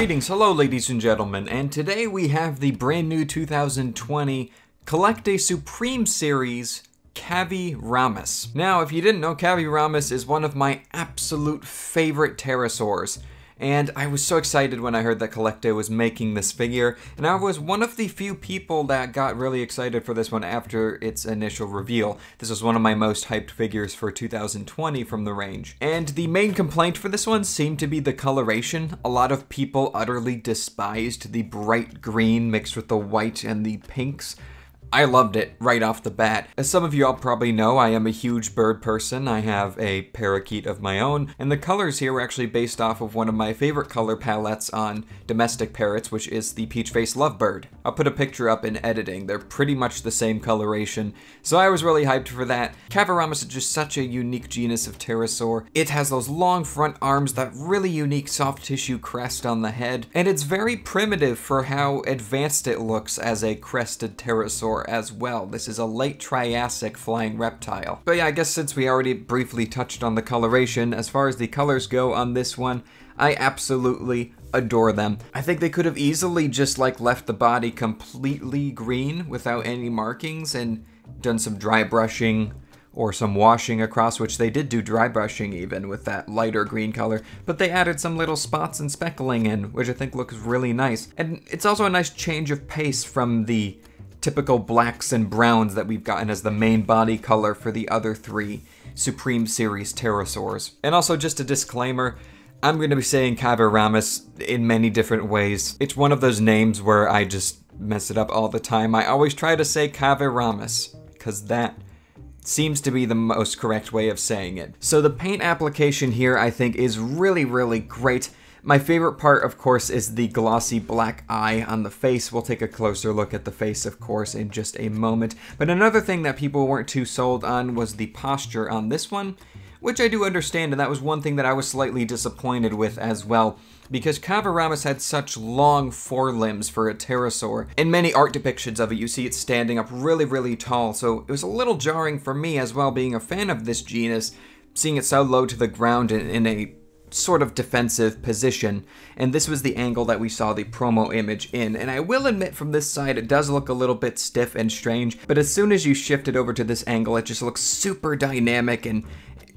Greetings, hello ladies and gentlemen, and today we have the brand new 2020 CollectA Supreme Series Caviramus. Now, if you didn't know, Caviramus is one of my absolute favorite pterosaurs. And I was so excited when I heard that CollectA was making this figure, and I was one of the few people that got really excited for this one after its initial reveal. This was one of my most hyped figures for 2020 from the range. And the main complaint for this one seemed to be the coloration. A lot of people utterly despised the bright green mixed with the white and the pinks. I loved it right off the bat. As some of you all probably know, I am a huge bird person. I have a parakeet of my own, and the colors here were actually based off of one of my favorite color palettes on domestic parrots, which is the peach-faced lovebird. I'll put a picture up in editing. They're pretty much the same coloration, so I was really hyped for that. Caviramus is just such a unique genus of pterosaur. It has those long front arms, that really unique soft tissue crest on the head, and it's very primitive for how advanced it looks as a crested pterosaur as well. This is a late Triassic flying reptile. But yeah, I guess since we already briefly touched on the coloration, as far as the colors go on this one, I absolutely adore them. I think they could have easily just left the body completely green without any markings and done some dry brushing or some washing across, which they did do dry brushing even with that lighter green color, but they added some little spots and speckling in, which I think looks really nice. And it's also a nice change of pace from the typical blacks and browns that we've gotten as the main body color for the other three Supreme Series pterosaurs. And also, just a disclaimer, I'm going to be saying Caviramus in many different ways. It's one of those names where I just mess it up all the time. I always try to say Caviramus, because that seems to be the most correct way of saying it. So the paint application here, I think, is really, really great. My favorite part, of course, is the glossy black eye on the face. We'll take a closer look at the face, of course, in just a moment. But another thing that people weren't too sold on was the posture on this one, which I do understand, and that was one thing that I was slightly disappointed with as well, because Caviramus had such long forelimbs for a pterosaur. In many art depictions of it, you see it standing up really, really tall, so it was a little jarring for me as well, being a fan of this genus, seeing it so low to the ground in a sort of defensive position, and this was the angle that we saw the promo image in. And I will admit, from this side it does look a little bit stiff and strange, but as soon as you shift it over to this angle, it just looks super dynamic and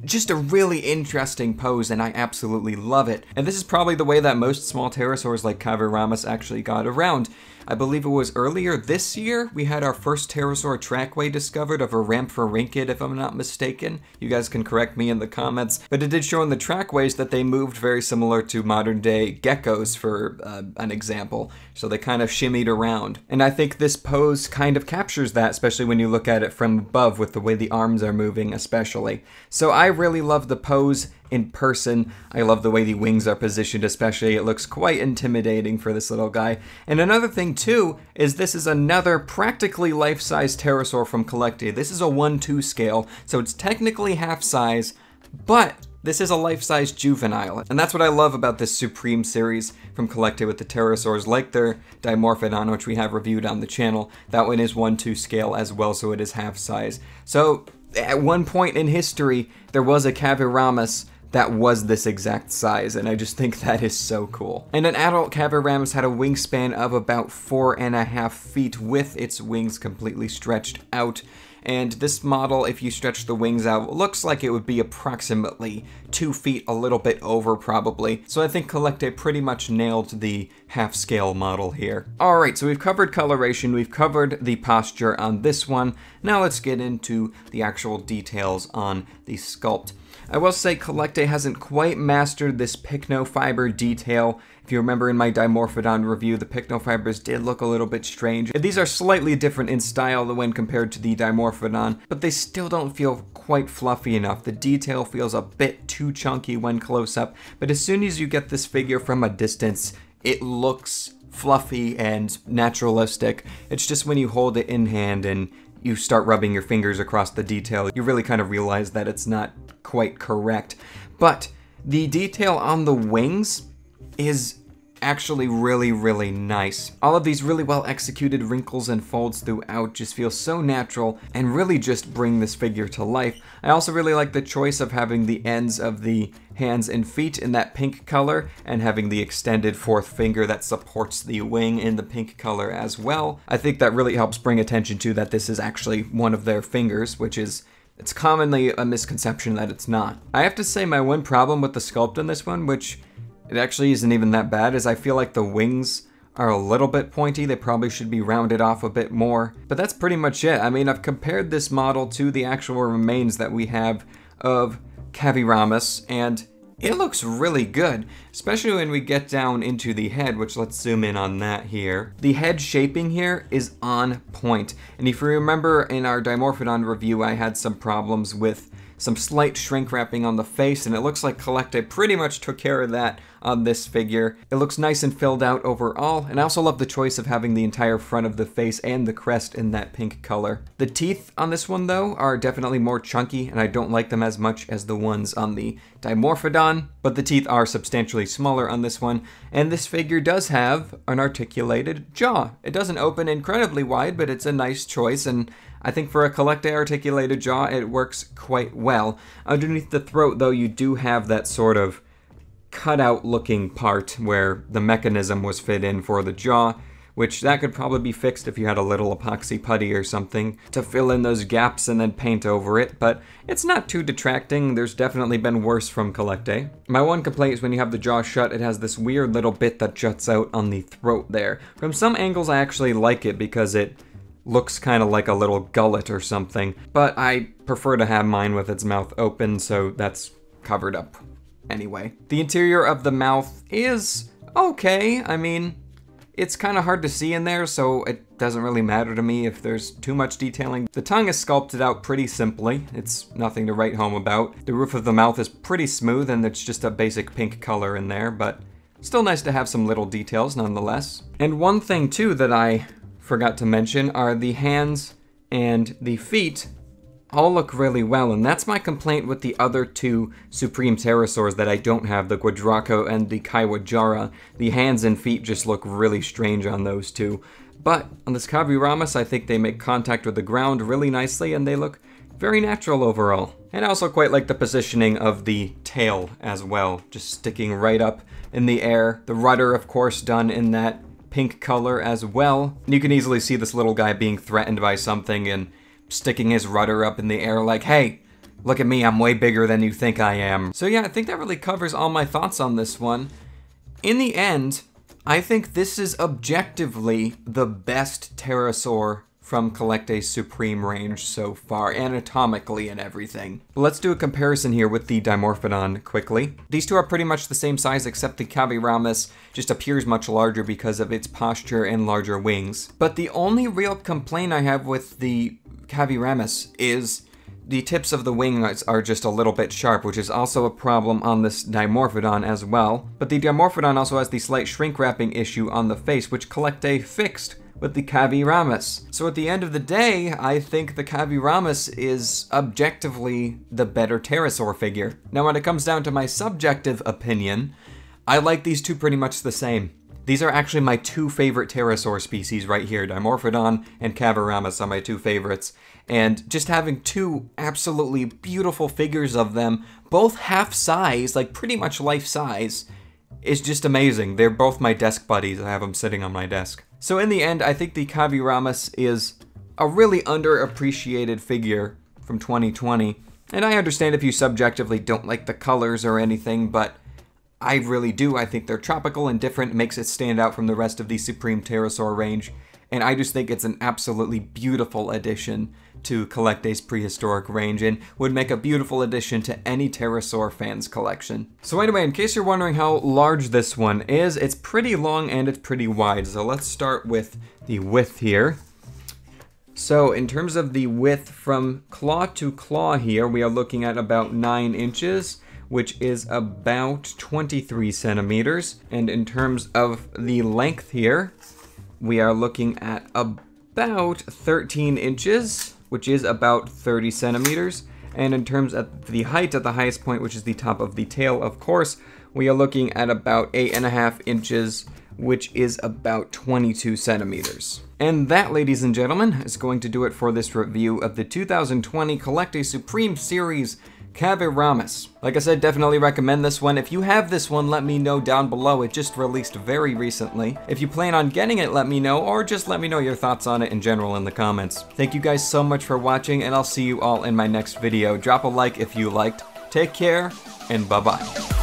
just a really interesting pose, and I absolutely love it. And this is probably the way that most small pterosaurs like Caviramus actually got around. I believe it was earlier this year we had our first pterosaur trackway discovered of a Rhamphorhynchid, if I'm not mistaken. You guys can correct me in the comments, but it did show in the trackways that they moved very similar to modern day geckos, for an example. So they kind of shimmied around. And I think this pose kind of captures that, especially when you look at it from above with the way the arms are moving especially. So I really love the pose in person. I love the way the wings are positioned especially. It looks quite intimidating for this little guy. And another thing too is this is another practically life-size pterosaur from CollectA. This is a 1:2 scale, so it's technically half size, but this is a life-size juvenile. And that's what I love about this Supreme series from CollectA with the pterosaurs, like their Dimorphodon, which we have reviewed on the channel. That one is 1:2 scale as well, so it is half size. So at one point in history, there was a Caviramus that was this exact size, and I just think that is so cool. And an adult Caviramus had a wingspan of about 4.5 feet with its wings completely stretched out. And this model, if you stretch the wings out, looks like it would be approximately 2 feet, a little bit over probably. So I think CollectA pretty much nailed the half-scale model here. Alright, so we've covered coloration, we've covered the posture on this one. Now let's get into the actual details on the sculpt. I will say CollectA hasn't quite mastered this pycnofiber detail. If you remember in my Dimorphodon review, the pycnofibers did look a little bit strange. These are slightly different in style when compared to the Dimorphodon, but they still don't feel quite fluffy enough. The detail feels a bit too chunky when close up, but as soon as you get this figure from a distance, it looks fluffy and naturalistic. It's just when you hold it in hand and you start rubbing your fingers across the detail, you really kind of realize that it's not quite correct. But the detail on the wings is actually really, really nice. All of these really well executed wrinkles and folds throughout just feel so natural and really just bring this figure to life. I also really like the choice of having the ends of the hands and feet in that pink color and having the extended fourth finger that supports the wing in the pink color as well. I think that really helps bring attention to that this is actually one of their fingers, which is, it's commonly a misconception that it's not. I have to say my one problem with the sculpt in this one, which it actually isn't even that bad, is I feel like the wings are a little bit pointy. They probably should be rounded off a bit more. But that's pretty much it. I mean, I've compared this model to the actual remains that we have of Caviramus, and it looks really good, especially when we get down into the head, which let's zoom in on that here. The head shaping here is on point. And if you remember in our Dimorphodon review, I had some problems with some slight shrink wrapping on the face, and it looks like CollectA pretty much took care of that on this figure. It looks nice and filled out overall, and I also love the choice of having the entire front of the face and the crest in that pink color. The teeth on this one, though, are definitely more chunky, and I don't like them as much as the ones on the Dimorphodon, but the teeth are substantially smaller on this one, and this figure does have an articulated jaw. It doesn't open incredibly wide, but it's a nice choice, and I think for a CollectA articulated jaw, it works quite well. Underneath the throat, though, you do have that sort of cutout looking part where the mechanism was fit in for the jaw, which that could probably be fixed if you had a little epoxy putty or something to fill in those gaps and then paint over it, but it's not too detracting. There's definitely been worse from CollectA. My one complaint is when you have the jaw shut, it has this weird little bit that juts out on the throat there. From some angles, I actually like it because it looks kind of like a little gullet or something, but I prefer to have mine with its mouth open, so that's covered up anyway. The interior of the mouth is okay. I mean, it's kind of hard to see in there, so it doesn't really matter to me if there's too much detailing. The tongue is sculpted out pretty simply. It's nothing to write home about. The roof of the mouth is pretty smooth, and it's just a basic pink color in there, but still nice to have some little details nonetheless. And one thing too that I forgot to mention are the hands and the feet all look really well, and that's my complaint with the other two Supreme Pterosaurs that I don't have, the Guadraco and the Kaiwajara. The hands and feet just look really strange on those two. But on this Caviramus, I think they make contact with the ground really nicely, and they look very natural overall. And I also quite like the positioning of the tail as well, just sticking right up in the air. The rudder, of course, done in that pink color as well. And you can easily see this little guy being threatened by something and sticking his rudder up in the air like, hey, look at me, I'm way bigger than you think I am. So yeah, I think that really covers all my thoughts on this one. In the end, I think this is objectively the best Pterosaur from CollectA's Supreme range so far, anatomically and everything. But let's do a comparison here with the Dimorphodon quickly. These two are pretty much the same size, except the Caviramus just appears much larger because of its posture and larger wings. But the only real complaint I have with the Caviramus is the tips of the wings are just a little bit sharp, which is also a problem on this Dimorphodon as well. But the Dimorphodon also has the slight shrink wrapping issue on the face, which CollectA fixed with the Caviramus. So at the end of the day, I think the Caviramus is objectively the better Pterosaur figure. Now when it comes down to my subjective opinion, I like these two pretty much the same. These are actually my two favorite Pterosaur species right here. Dimorphodon and Caviramus are my two favorites. And just having two absolutely beautiful figures of them, both half size, like pretty much life size, is just amazing. They're both my desk buddies. I have them sitting on my desk. So in the end, I think the Caviramus is a really underappreciated figure from 2020. And I understand if you subjectively don't like the colors or anything, but I really do. I think they're tropical and different. It makes it stand out from the rest of the Supreme Pterosaur range. And I just think it's an absolutely beautiful addition to CollectA's prehistoric range and would make a beautiful addition to any Pterosaur fan's collection. So anyway, in case you're wondering how large this one is, it's pretty long and it's pretty wide. So let's start with the width here. So in terms of the width from claw to claw here, we are looking at about 9 inches, which is about 23 centimeters. And in terms of the length here, we are looking at about 13 inches, which is about 30 centimeters. And in terms of the height at the highest point, which is the top of the tail, of course, we are looking at about 8.5 inches, which is about 22 centimeters. And that, ladies and gentlemen, is going to do it for this review of the 2020 CollectA Supreme Series Caviramus. Like I said, definitely recommend this one. If you have this one, let me know down below. It just released very recently. If you plan on getting it, let me know, or just let me know your thoughts on it in general in the comments. Thank you guys so much for watching, and I'll see you all in my next video. Drop a like if you liked. Take care, and bye-bye.